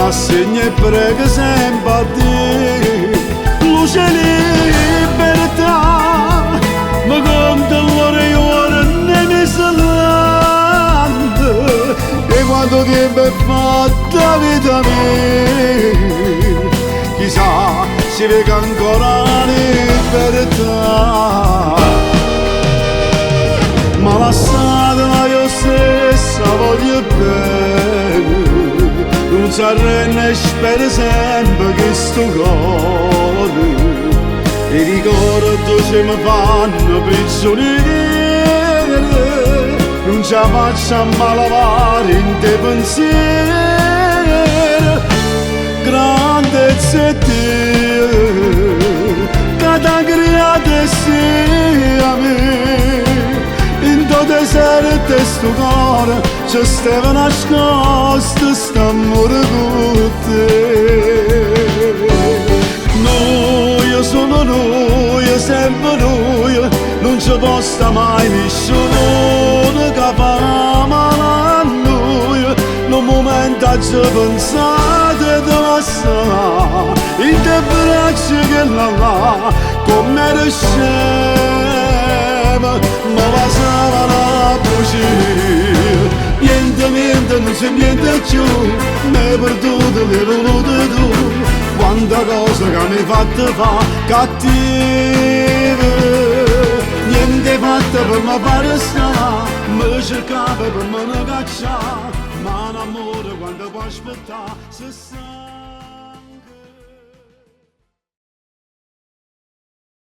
m'assegna e prega sempre a te. Luce libertà, ma conta l'ore e ore ne mi salando. E quando tempo è fatta vita mia, chissà se vega ancora la libertà. Ma lasciatela io stessa voglio bene, non si arrende e spero sempre che sto cuore. I ricordi se mi fanno prigioniere, non ci faccio malavare in te pensiero. Grandezza è te, che t'ha creato sia me. In tuo deserto e sto cuore ci stava nascosto st'amore con te. Noi sono noi, sempre noi, non ci può sta mai nessuno che fa male a noi. Non momento ci pensate di lasciare in te braccia che là come era scema, ma passava la bugia. Niente, non c'è niente più, mi hai perduto, l'hai voluto tu. Quanta cosa che mi hai fatto fa cattive. Niente fatto per me fare stare, mi cercava per me ne cacciare. Ma l'amore quando può aspettare, se sa.